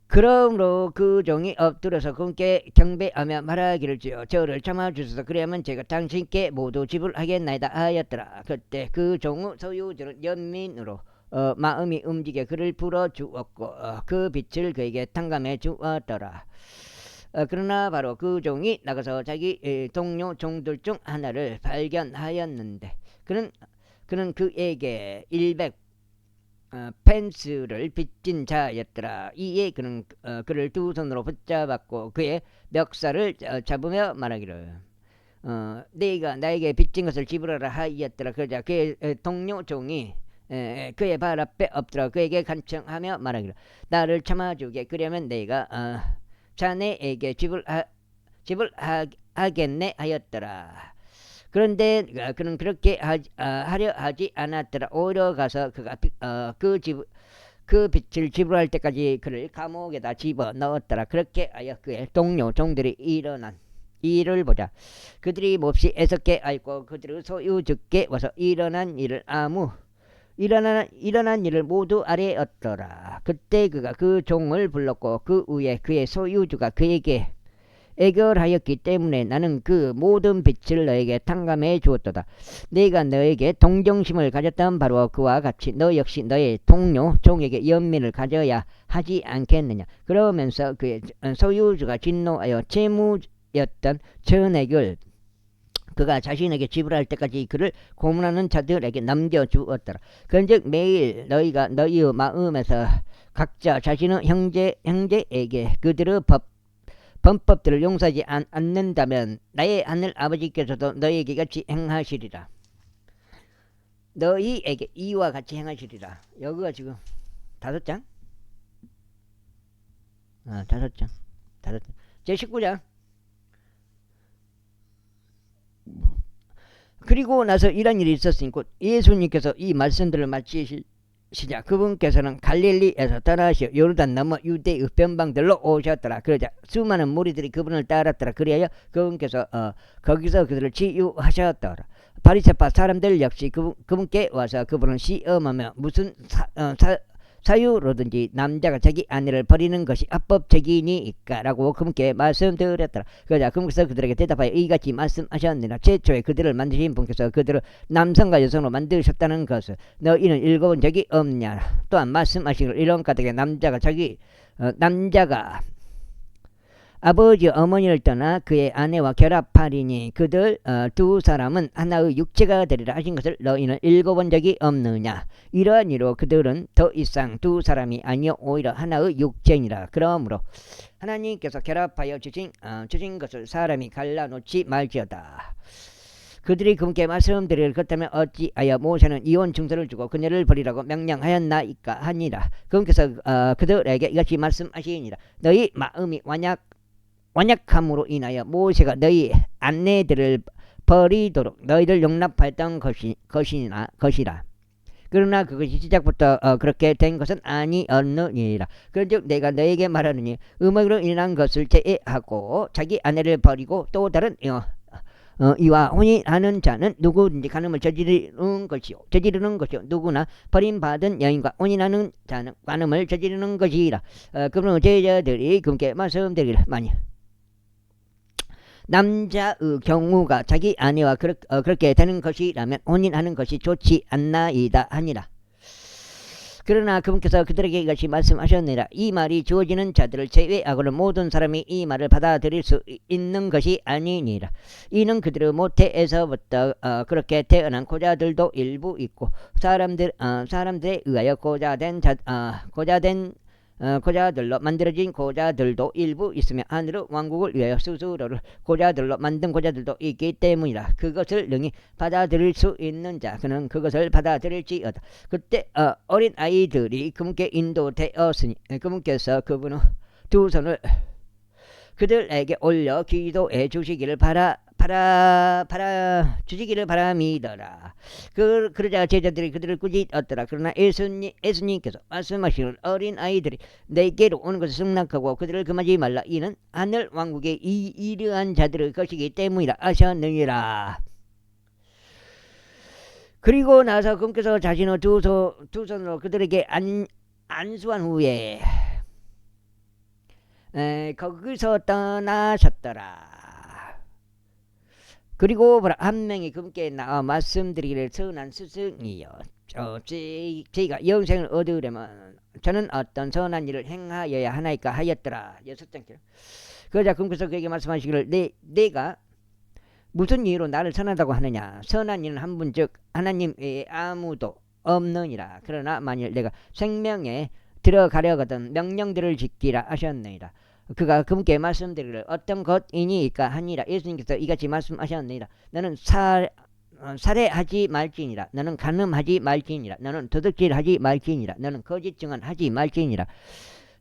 그러므로 그 종이 엎드려서 그분께 경배하며 말하기를 주여 저를 참아주소서 그리하면 제가 당신께 모두 지불하겠나이다 하였더라. 그때 그 종의 소유주는 연민으로 마음이 움직여 그를 불어주었고 그 빛을 그에게 탕감해 주었더라. 그러나 바로 그 종이 나가서 자기 동료 종들 중 하나를 발견하였는데 그는 그에게 100 펜스를 빚진 자였더라. 이에 그는 그를 두 손으로 붙잡았고 그의 멱살을 잡으며 말하기를 네가 나에게 빚진 것을 지불하라 하였더라. 그러자 그의 동료 종이 그의 발 앞에 엎드려 그에게 간청하며 말하기를 나를 참아주게 그러면 내가 자네에게 지불하겠네 하였더라. 그런데 그는 그렇게 하려 하지 않았더라. 오히려 가서 그가 그 빚을 지불할 때까지 그를 감옥에다 집어넣었더라. 그렇게 하여 그의 동료 종들이 일어난 일을 보자 그들이 몹시 애석게 알고 그들의 소유주께 와서 일어난 일을 모두 아뢰었더라. 그때 그가 그 종을 불렀고 그 후에 그의 소유주가 그에게 애결하였기 때문에 나는 그 모든 빚을 너에게 탕감해 주었도다. 내가 너에게 동정심을 가졌던 바로 그와 같이 너 역시 너의 동료 종에게 연민을 가져야 하지 않겠느냐. 그러면서 그의 소유주가 진노하여 채무였던 전액을 그가 자신에게 지불할 때까지 그를 고문하는 자들에게 남겨주었더라. 그런즉 매일 너희가 너희의 마음에서 각자 자신의 형제에게 그들의 범법들을 용서하지 않는다면 나의 하늘 아버지께서도 너희에게 같이 행하시리라. 너희에게 이와 같이 행하시리라. 여기가 지금 5장? 5장. 제 19장. 그리고 나서 이런 일이 있었으니 곧 예수님께서 이 말씀들을 마치시자 그분께서는 갈릴리에서 떠나시어 요르단 넘어 유대의 변방들로 오셨더라. 그러자 수많은 무리들이 그분을 따랐더라. 그리하여 그분께서 거기서 그들을 치유하셨더라. 바리새파 사람들 역시 그분께 와서 그분을 시험하며 무슨 사유로든지 남자가 자기 아내를 버리는 것이 합법적이니까 라고 그분께 말씀드렸더라. 그러자 그분께서 그들에게 대답하여 이같이 말씀하셨느니라. 최초에 그들을 만드신 분께서 그들을 남성과 여성으로 만드셨다는 것을 너희는 읽어본 적이 없냐. 또한 말씀하시기를 이런 까닭에 남자가 아버지 어머니를 떠나 그의 아내와 결합하리니 그들 두 사람은 하나의 육체가 되리라 하신 것을 너희는 읽어본 적이 없느냐. 이러한 이로 그들은 더 이상 두 사람이 아니요 오히려 하나의 육체니라. 그러므로 하나님께서 결합하여 주신 것을 사람이 갈라놓지 말지어다. 그들이 그분께 말씀드리기를 그렇다면 어찌하여 모세는 이혼 증서를 주고 그녀를 버리라고 명령하였나이까 하니라. 그분께서 그들에게 이같이 말씀하시니라. 너희 마음이 완약함으로 인하여 모세가 너희 아내들을 버리도록 너희를 용납하였던 것이라. 그러나 그것이 시작부터 그렇게 된 것은 아니었느니라. 그런즉 내가 너에게 말하느니 음악으로 인한 것을 제외하고 자기 아내를 버리고 또 다른 이와 혼인하는 자는 누구든지 간음을 저지르는 것이요 누구나 버림받은 여인과 혼인하는 자는 간음을 저지르는 것이라. 그러므로 제자들이 그분께 말씀드리기를 만일 남자의 경우가 자기 아내와 그렇게 되는 것이라면 혼인하는 것이 좋지 않나이다 하니라. 그러나 그분께서 그들에게 이같이 말씀하셨느니라. 이 말이 주어지는 자들을 제외하고는 모든 사람이 이 말을 받아들일 수 있는 것이 아니니라. 이는 그들의 모태에서부터 그렇게 태어난 고자들도 일부 있고 사람들에 의하여 고자들로 만들어진 고자들도 일부 있으며 하늘의 왕국을 위하여 스스로를 고자들로 만든 고자들도 있기 때문이라. 그것을 능히 받아들일 수 있는 자 그는 그것을 받아들일지어다. 그때 어린 아이들이 그분께 인도되었으니 그분께서 그분의 두 손을 그들에게 올려 기도해 주시기를 주시기를 바람이더라. 그러자 제자들이 그들을 꾸짖었더라. 그러나 예수님께서 말씀하시기를 어린 아이들이 내게로 오는 것을 승낙하고 그들을 금하지 말라. 이는 하늘 왕국에 이르한 자들의 것이기 때문이라 하셨느니라. 그리고 나서 그분께서 자신의 두 손으로 그들에게 안수한 후에 거기서 떠나셨더라. 그리고 한 명이 그분께 나와 말씀드리기를 선한 스승이여 저희가 영생을 얻으려면 저는 어떤 선한 일을 행하여야 하나이까 하였더라. 6장. 그러자 그분께서 그에게 말씀하시기를 내가 무슨 이유로 나를 선하다고 하느냐. 선한 이는 한 분 즉 하나님 외에 아무도 없느니라. 그러나 만일 내가 생명에 들어가려거든 명령들을 지키라 하셨느니라. 그가 그분께 말씀드리기를 어떤 것이니까 하니라. 예수님께서 이같이 말씀하셨느니라. 너는 살해하지 말지니라. 너는 간음하지 말지니라. 너는 도둑질하지 말지니라. 너는 거짓 증언하지 말지니라.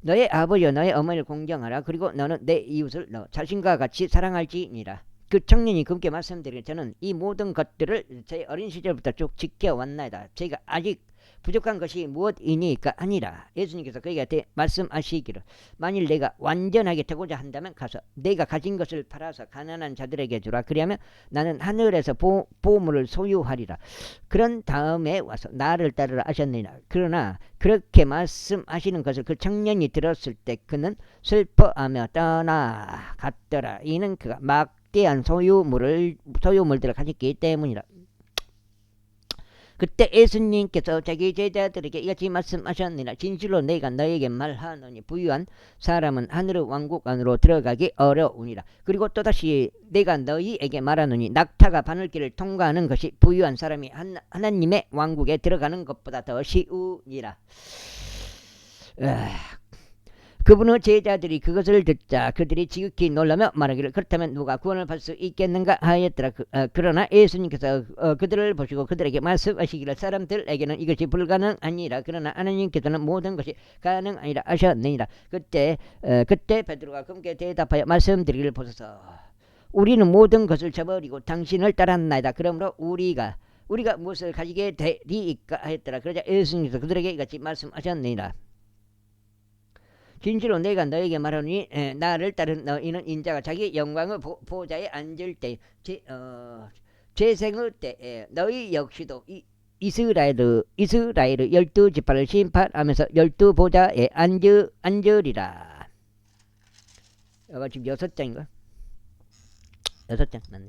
너의 아버지와 너의 어머니를 공경하라. 그리고 너는 내 이웃을 너 자신과 같이 사랑할지니라. 그 청년이 그분께 말씀드리기를 저는 이 모든 것들을 제 어린 시절부터 쭉 지켜왔나이다. 제가 아직 부족한 것이 무엇이니까 아니라. 예수님께서 그에게 말씀하시기를 만일 내가 완전하게 되고자 한다면 가서 내가 가진 것을 팔아서 가난한 자들에게 주라. 그리하면 나는 하늘에서 보물을 소유하리라. 그런 다음에 와서 나를 따르라 하셨느니라. 그러나 그렇게 말씀하시는 것을 그 청년이 들었을 때 그는 슬퍼하며 떠나갔더라. 이는 그가 막대한 소유물들을 가졌기 때문이라. 그때 예수님께서 자기 제자들에게 이같이 말씀하셨느니라. 진실로 내가 너에게 말하노니 부유한 사람은 하늘의 왕국 안으로 들어가기 어려우니라. 그리고 또다시 내가 너희에게 말하노니 낙타가 바늘길을 통과하는 것이 부유한 사람이 하나님의 왕국에 들어가는 것보다 더 쉬우니라. 그분의 제자들이 그것을 듣자 그들이 지극히 놀라며 말하기를 그렇다면 누가 구원을 받을 수 있겠는가 하였더라. 그러나 예수님께서 그들을 보시고 그들에게 말씀하시기를 사람들에게는 이것이 불가능하니라. 그러나 하나님께서는 모든 것이 가능하니라 하셨느니라. 그때 베드로가 그분께 대답하여 말씀드리기를 보소서. 우리는 모든 것을 저버리고 당신을 따랐나이다. 그러므로 우리가 무엇을 가지게 되리이까 하였더라. 그러자 예수님께서 그들에게 이같이 말씀하셨느니라. 진실로 내가 너에게 말하노니 나를 따른 너희는 인자가 자기 영광의 보좌에 앉을 때 재생의 때에 너희 역시도 이스라엘의 12지파를 심판하면서 12보좌에 앉으리라. 이거 지금 6장인가? 6장 맞네.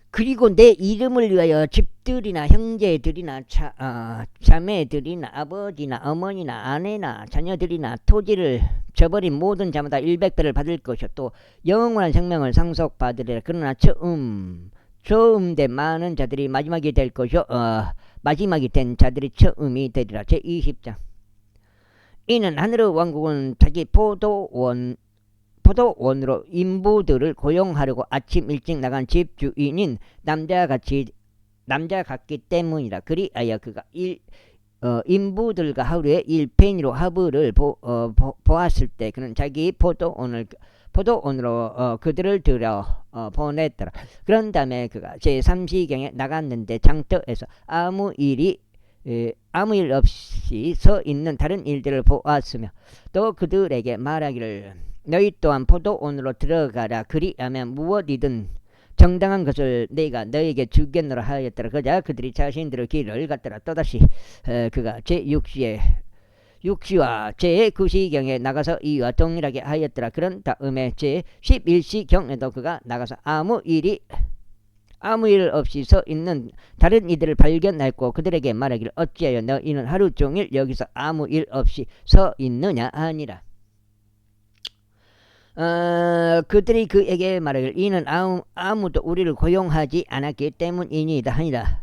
그리고 내 이름을 위하여 집들이나 형제들이나 자매들이나 아버지나 어머니나 아내나 자녀들이나 토지를 저버린 모든 자마다 100배를 받을 것이요 또 영원한 생명을 상속받으리라. 그러나 처음 된 많은 자들이 마지막이 될 것이요 마지막이 된 자들이 처음이 되리라. 제20장. 이는 하늘의 왕국은 자기 포도원으로 인부들을 고용하려고 아침 일찍 나간 집주인인 남자 같기 때문이라. 그리하여 그가 인부들과 하루에 1페니로 하브를 보았을 때 그는 자기 포도원으로 그들을 들여 보냈더라. 그런 다음에 그가 제3시경에 나갔는데 장터에서 아무 일 없이 서 있는 다른 일들을 보았으며 또 그들에게 말하기를 너희 또한 포도원으로 들어가라. 그리하면 무엇이든 정당한 것을 내가 너에게 주겠노라 하였더라. 그자 그들이 자신들의 길을 갔더라. 또다시 그가 제6시와 제9시경에 나가서 이와 동일하게 하였더라. 그런 다음에 제11시경에도 그가 나가서 아무 일이 아무 일 없이 서 있는 다른 이들을 발견하였고 그들에게 말하기를 어찌하여 너희는 하루 종일 여기서 아무 일 없이 서 있느냐 하니라. 그들이 그에게 말하기를 이는 아무도 우리를 고용하지 않았기 때문이니이다 하니라.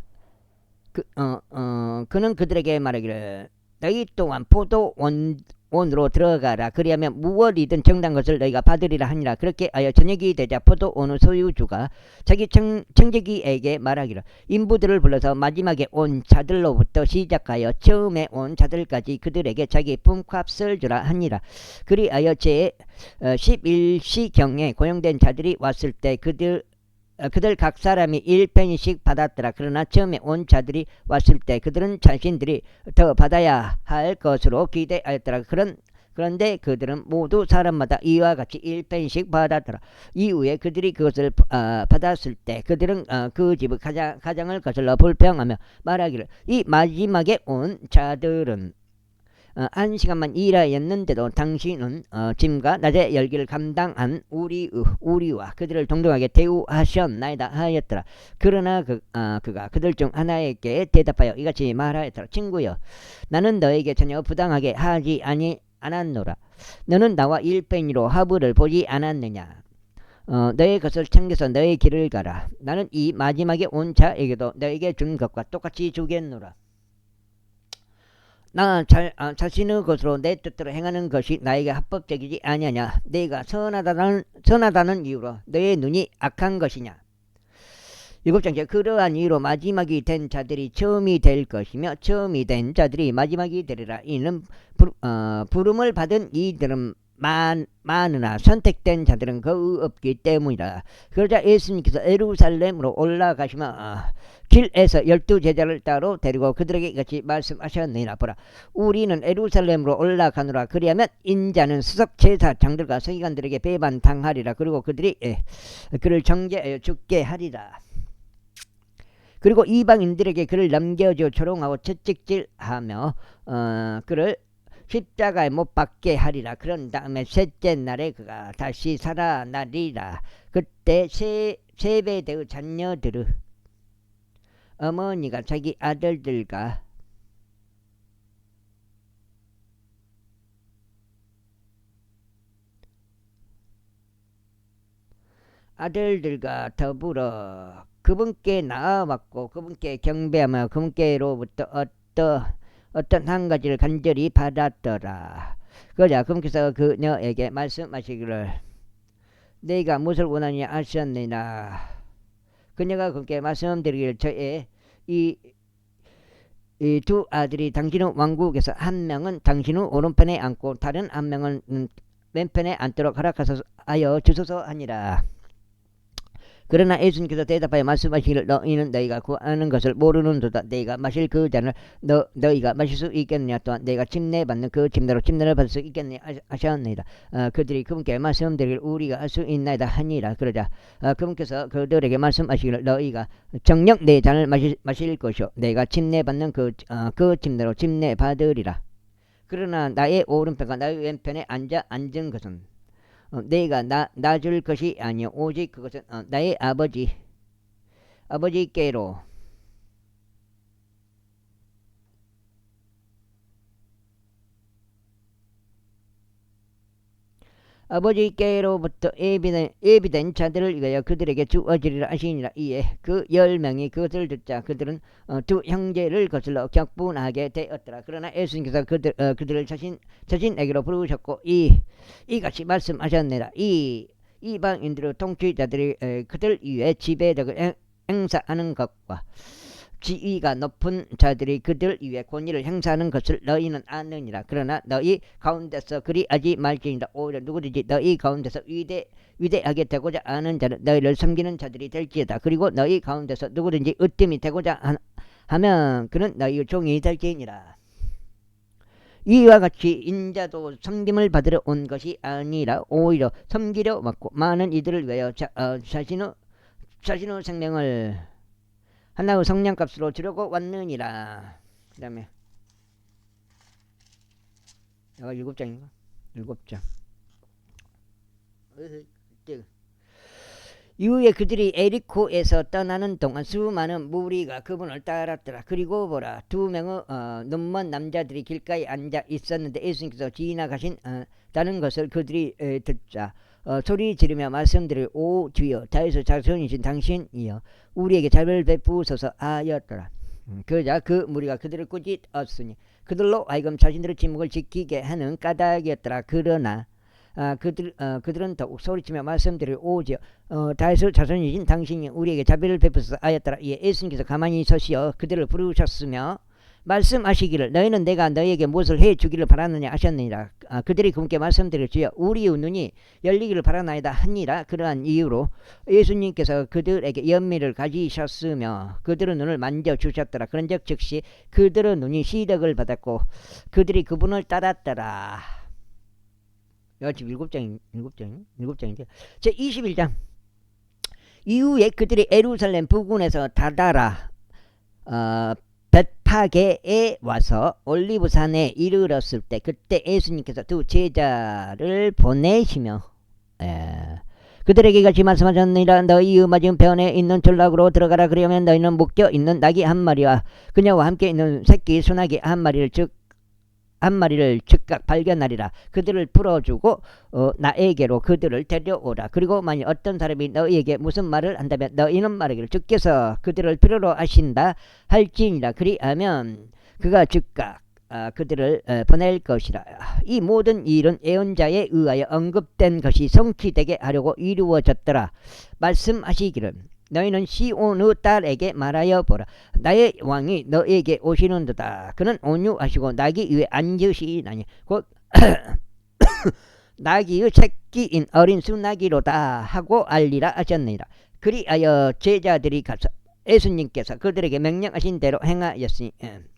그는 그들에게 말하기를 너희 또한 포도원으로 들어가라. 그리하면 무엇이든 정당 것을 너희가 받으리라 하니라. 그렇게 하여 저녁이 되자 포도원의 소유주가 자기 청지기에게 말하기를 인부들을 불러서 마지막에 온 자들로부터 시작하여 처음에 온 자들까지 그들에게 자기 품값을 주라 하니라. 그리하여 제 11시경에 고용된 자들이 왔을 때 그들 각 사람이 1페니씩 받았더라. 그러나 처음에 온 자들이 왔을 때 그들은 자신들이 더 받아야 할 것으로 기대하였더라. 그런데 그들은 모두 사람마다 이와 같이 1페니씩 받았더라. 이후에 그들이 그것을 받았을 때 그들은 그 집의 가장을 거슬러 불평하며 말하기를 이 마지막에 온 자들은 1시간만 일하였는데도 당신은 짐과 낮의 열기를 감당한 우리와 그들을 동등하게 대우하셨나이다 하였더라. 그러나 그가 그들 중 하나에게 대답하여 이같이 말하였더라. 친구여, 나는 너에게 전혀 부당하게 하지 않았노라. 너는 나와 일페니로 화부를 보지 않았느냐. 너의 것을 챙겨서 너의 길을 가라. 나는 이 마지막에 온 자에게도 너에게 준 것과 똑같이 주겠노라. 나 자신의 것으로 내 뜻대로 행하는 것이 나에게 합법적이지 아니하냐. 내가 선하다는 이유로 너의 눈이 악한 것이냐. 7장째 그러한 이유로 마지막이 된 자들이 처음이 될 것이며 처음이 된 자들이 마지막이 되리라. 이는 부름을 받은 이들은 많으나 선택된 자들은 거의 없기 때문이다. 그러자 예수님께서 예루살렘으로 올라가시며 길에서 12제자를 따로 데리고 그들에게 같이 말씀하셨느니라. 보라, 우리는 예루살렘으로 올라가노라. 그리하면 인자는 수석제사장들과 서기관들에게 배반당하리라. 그리고 그들이 그를 정죄하여 죽게 하리라. 그리고 이방인들에게 그를 넘겨줘 조롱하고 채찍질하며 그를 십자가에 못 박게 하리라. 그런 다음에 셋째 날에 그가 다시 살아나리라. 그때 세베대의 자녀들의 어머니가 자기 아들들과 더불어 그분께 나아왔고 그분께 경배하며 그분께로부터 어떤 한 가지를 간절히 받았더라. 그러자 그분께서 그녀에게 말씀하시기를 네가 무엇을 원하느냐 하셨느냐. 그녀가 그분께 말씀드리기를 저의 이 두 아들이 당신의 왕국에서 한 명은 당신의 오른편에 앉고 다른 한 명은 왼편에 앉도록 허락하여 주소서 하니라. 그러나 예수님께서 대답하여 말씀하시기를 너희는 너희가 구하는 것을 모르는도다. 너희가 마실 그 잔을 너희가 마실 수 있겠느냐. 또한 너희가 침례받는 그 침례로 침례를 받을 수 있겠느냐 하셨나이다. 그들이 그분께 말씀드리기를 우리가 할 수 있나이다 하니라. 그러자 그분께서 그들에게 말씀하시기를 너희가 정녕 내 잔을 마실 것이요 너희가 침례받는 그 침례로 침례받으리라. 그러나 나의 오른편과 나의 왼편에 앉은 것은 내가 나 줄 것이 아니요 오직 그것은 나의 아버지께로 아버지께로부터 예비된 자들을 위하여 그들에게 주어지리라 하시니라. 이에 그 10명이 그것을 듣자 그들은 두 형제를 거슬러 격분하게 되었더라. 그러나 예수님께서 그들을 자신에게로 부르셨고 이같이 말씀하셨느니라. 이 이방인들의 통치자들이 그들 위에 지배력을 행사하는 것과 지위가 높은 자들이 그들 위에 권위를 행사하는 것을 너희는 아느니라. 그러나 너희 가운데서 그리하지 말지니라. 오히려 누구든지 너희 가운데서 위대하게 되고자 하는 자는 너희를 섬기는 자들이 될지어다. 그리고 너희 가운데서 누구든지 으뜸이 되고자 하면 그는 너희의 종이 될지니라. 이와 같이 인자도 섬김을 받으러 온 것이 아니라 오히려 섬기려 왔고 많은 이들을 위하여 자신의 생명을 하나의 성냥값으로 주려고 왔느니라. 그 다음에 내가 7장인가? 7장 이후에 그들이 에리코에서 떠나는 동안 수많은 무리가 그분을 따랐더라. 그리고 보라, 두 명의 눈먼 남자들이 길가에 앉아 있었는데 예수님께서 지나가신 다는 것을 그들이 듣자 소리 지르며 말씀드릴 오 주여 다윗의 자손이신 당신이여 우리에게 자비를 베푸소서 하였더라. 그러자 그 무리가 그들을 꾸짖었으니 그들로 하여금 자신들의 침묵을 지키게 하는 까닭이었더라. 그러나 그들은 더욱 소리치며 말씀드릴 오지여 다윗의 자손이신 당신이 우리에게 자비를 베푸소서 하였더라. 이에 예수님께서 가만히 서시어 그들을 부르셨으며 말씀하시기를 너희는 내가 너희에게 무엇을 해주기를 바라느냐 하셨느니라. 그들이 그분께 말씀드릴 주여 우리의 눈이 열리기를 바라나이다 하니라. 그러한 이유로 예수님께서 그들에게 연미를 가지셨으며 그들의 눈을 만져주셨더라. 그런즉 즉시 그들의 눈이 시력을 받았고 그들이 그분을 따랐더라. 지금 7장인데 제 21장 이후에 그들이 예루살렘 부근에서 다다라 벳파게에 와서 올리브산에 이르렀을 때 그때 예수님께서 두 제자를 보내시며 그들에게 같이 말씀하셨느니라. 너희의 맞은편에 있는 전락으로 들어가라. 그러면 너희는 묶여 있는 낙이 한 마리와 그녀와 함께 있는 새끼 수나기 한 마리를 즉각 발견하리라. 그들을 풀어주고 나에게로 그들을 데려오라. 그리고 만일 어떤 사람이 너희에게 무슨 말을 한다면 너희는 말하기를 주께서 그들을 필요로 하신다 할지니라. 그리하면 그가 즉각 그들을 보낼 것이라. 이 모든 일은 예언자에 의하여 언급된 것이 성취되게 하려고 이루어졌더라. 말씀하시기를 너희는 시온의 딸에게 말하여 보라. 나의 왕이 너에게 오시는도다. 그는 온유하시고 나귀 위에 앉으시나니 곧 나귀의 새끼인 어린 수나귀로다 하고 알리라 하셨느니라. 그리하여 제자들이 가서 예수님께서 그들에게 명령하신 대로 행하였으니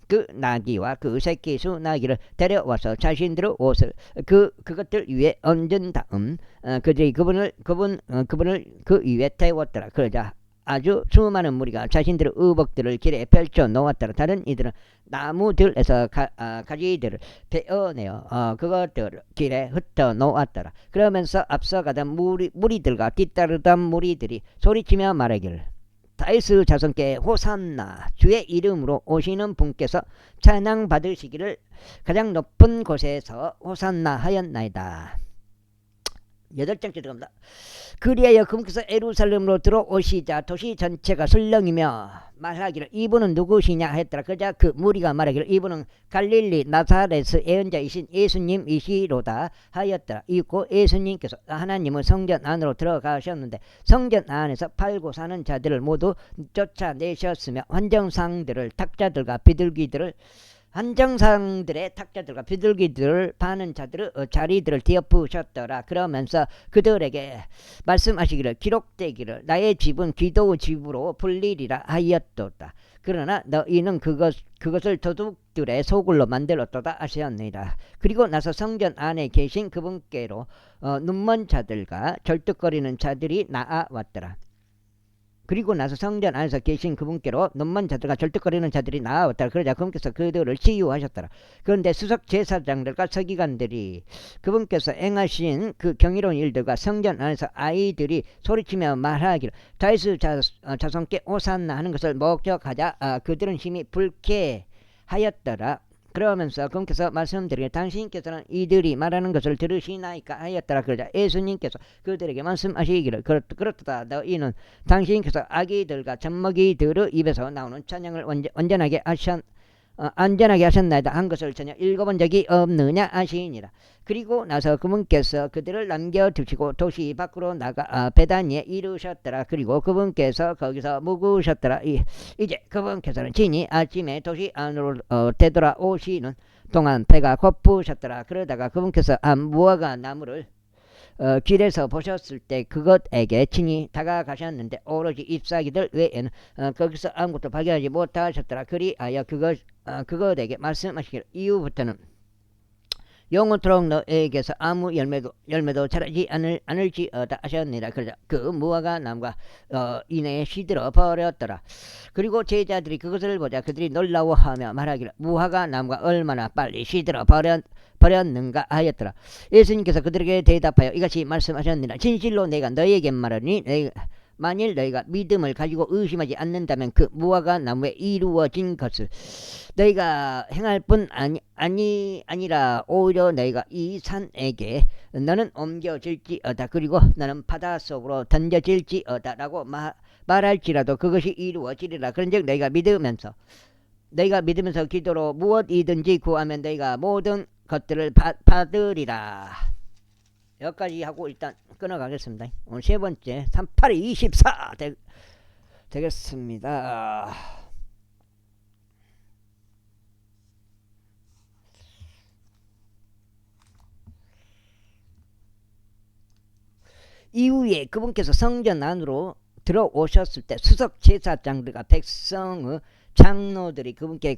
그 나귀와 그 새끼 수나귀를 데려와서 자신들의 옷을 그것들 위에 얹은 다음 그들이 그분을 그 위에 태웠더라. 그러자 아주 수많은 무리가 자신들의 의복들을 길에 펼쳐 놓았더라. 다른 이들은 나무들에서 가지들을 베어내어 그것들을 길에 흩어 놓았더라. 그러면서 앞서가던 무리들과 뒤따르던 무리들이 소리치며 말하기를 다윗의 자손께 호산나 주의 이름으로 오시는 분께서 찬양 받으시기를 가장 높은 곳에서 호산나 하였나이다. 8장째 들어갑니다. 그리하여 그분께서 예루살렘으로 들어오시자 도시 전체가 술렁이며 말하기를 이분은 누구시냐 했더라. 그자 그 무리가 말하기를 이분은 갈릴리 나사렛의 예언자이신 예수님이시로다 하였더라. 이고 예수님께서 하나님의 성전 안으로 들어가셨는데 성전 안에서 팔고 사는 자들을 모두 쫓아내셨으며 환정상들을 탁자들과 비둘기들을 한정상들의 탁자들과 비둘기들을 파는 자들의 자리들을 뒤엎으셨더라. 그러면서 그들에게 말씀하시기를 기록되기를 나의 집은 기도의 집으로 불리리라 하였도다. 그러나 너희는 그것을 도둑들의 소굴로 만들었도다 하셨느니라. 그리고 나서 성전 안에 계신 그분께로 눈먼 자들과 절뚝거리는 자들이 나아왔더라. 그리고 나서 성전 안에서 계신 그분께로 눈먼 자들과 절뚝거리는 자들이 나아왔더라. 그러자 그분께서 그들을 치유하셨더라. 그런데 수석 제사장들과 서기관들이 그분께서 행하신 그 경이로운 일들과 성전 안에서 아이들이 소리치며 말하기를 다윗의 자손께 호산나 하는 것을 목격하자 그들은 심히 불쾌하였더라. 그러면서 그분께서 말씀드리기를 당신께서는 이들이 말하는 것을 들으시나이까 하였더라. 그러자 예수님께서 그들에게 말씀하시기를 그렇다 너희는 당신께서 아기들과 젖먹이들의 입에서 나오는 찬양을 온전하게 하셨나이다 한 것을 전혀 읽어본 적이 없느냐 하시니라. 그리고 나서 그분께서 그들을 남겨두시고 도시 밖으로 나가 베다니에 이르셨더라. 그리고 그분께서 거기서 묵으셨더라. 이제 그분께서는 진히 아침에 도시 안으로 되돌아오시는 동안 배가 고프셨더라. 그러다가 그분께서 무화과 나무를 길에서 보셨을 때 그것에게 친히 다가가셨는데 오로지 잎사귀들 외에는 거기서 아무것도 발견하지 못하셨더라. 그리하여 그것에게 말씀하시기를 이후부터는 영원토록 너에게서 아무 열매도 자라지 않을지어다 하셨느니라. 그러자 그 무화과 나무가 이내에 시들어 버렸더라. 그리고 제자들이 그것을 보자 그들이 놀라워하며 말하기를 무화과 나무가 얼마나 빨리 시들어 버렸는가 하였더라. 예수님께서 그들에게 대답하여 이같이 말씀하셨느니라. 진실로 내가 너희에게 말하니 만일 너희가 믿음을 가지고 의심하지 않는다면 그 무화과 나무에 이루어진 것을 너희가 행할 뿐 아니라 오히려 너희가 이 산에게 너는 옮겨질지어다 그리고 너는 바다 속으로 던져질지어다 라고 말할지라도 그것이 이루어지리라. 그런즉 너희가 믿으면서 기도로 무엇이든지 구하면 너희가 모든 것들을 받으리라. 여기까지 하고 일단 끊어가겠습니다. 오늘 세 번째 3824 되겠습니다. 이후에 그분께서 성전 안으로 들어오셨을 때 수석 제사장들과 백성의 장로들이 그분께서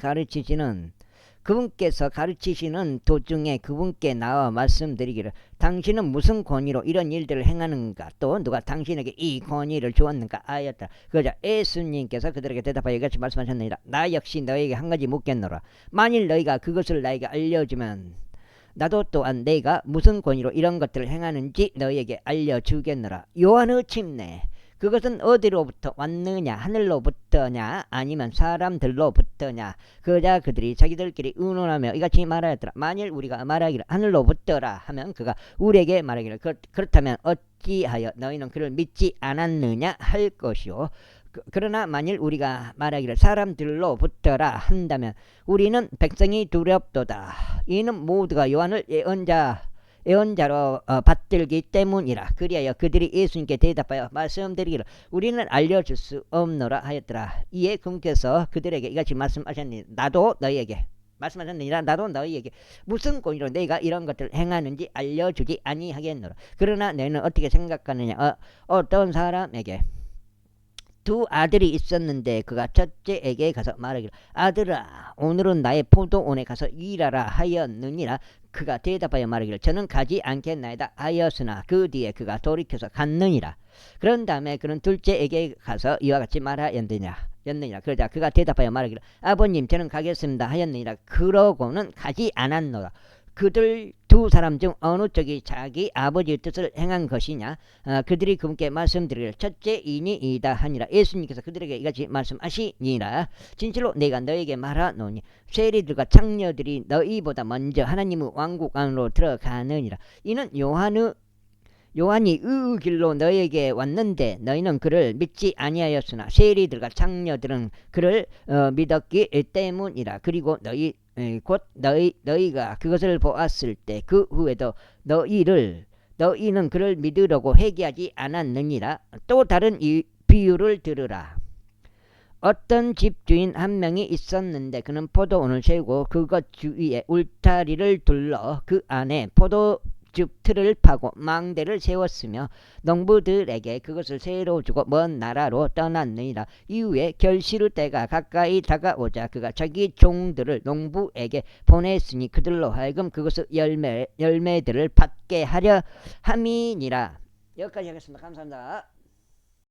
가르치시는 도중에 그분께 나와 말씀드리기를 당신은 무슨 권위로 이런 일들을 행하는가 또 누가 당신에게 이 권위를 주었는가 하였다. 그러자 예수님께서 그들에게 대답하여 이같이 말씀하셨느니라. 나 역시 너에게 한 가지 묻겠노라. 만일 너희가 그것을 나에게 알려주면 나도 또한 내가 무슨 권위로 이런 것들을 행하는지 너희에게 알려주겠노라. 요한의 침례 그것은 어디로부터 왔느냐 하늘로부터냐 아니면 사람들로부터냐. 그러자 그들이 자기들끼리 의논하며 이같이 말하였더라. 만일 우리가 말하기를 하늘로부터라 하면 그가 우리에게 말하기를 그렇다면 어찌하여 너희는 그를 믿지 않았느냐 할 것이요. 그러나 만일 우리가 말하기를 사람들로부터라 한다면 우리는 백성이 두렵도다. 이는 모두가 요한을 예언자로 받들기 때문이라. 그리하여 그들이 예수님께 대답하여 말씀드리기를 우리는 알려줄 수 없노라 하였더라. 이에 그분께서 그들에게 이같이 말씀하셨느니라. 나도 너희에게 무슨 권위로 너희가 이런 것들을 행하는지 알려주지 아니하겠노라. 그러나 너희는 어떻게 생각하느냐. 어떤 사람에게 두 아들이 있었는데 그가 첫째에게 가서 말하기를 아들아 오늘은 나의 포도원에 가서 일하라 하였느니라. 그가 대답하여 말하기를 저는 가지 않겠나이다 하였으나 그 뒤에 그가 돌이켜서 갔느니라. 그런 다음에 그는 둘째에게 가서 이와 같이 말하였느니라. 그러자 그가 대답하여 말하기를 아버님 저는 가겠습니다 하였느니라. 그러고는 가지 않았노라. 그들 두 사람 중 어느 쪽이 자기 아버지의 뜻을 행한 것이냐. 그들이 그분께 말씀드리기를 첫째이니이다 하니라. 예수님께서 그들에게 이같이 말씀하시니라. 진실로 내가 너에게 말하노니 세리들과 창녀들이 너희보다 먼저 하나님의 왕국 안으로 들어가느니라. 이는 요한이 의 길로 너희에게 왔는데 너희는 그를 믿지 아니하였으나 세리들과 창녀들은 그를 믿었기 때문이라. 그리고 너희가 그것을 보았을 때 그 후에도 너희는 그를 믿으려고 회개하지 않았느니라. 또 다른 비유를 들으라. 어떤 집주인 한 명이 있었는데 그는 포도원을 세우고 그것 주위에 울타리를 둘러 그 안에 포도즙 틀을 파고 망대를 세웠으며 농부들에게 그것을 새로 주고 먼 나라로 떠났느니라. 이후에 결실의 때가 가까이 다가오자 그가 자기 종들을 농부에게 보냈으니 그들로 하여금 그것의 열매들을 받게 하려 함이니라. 여기까지 하겠습니다. 감사합니다.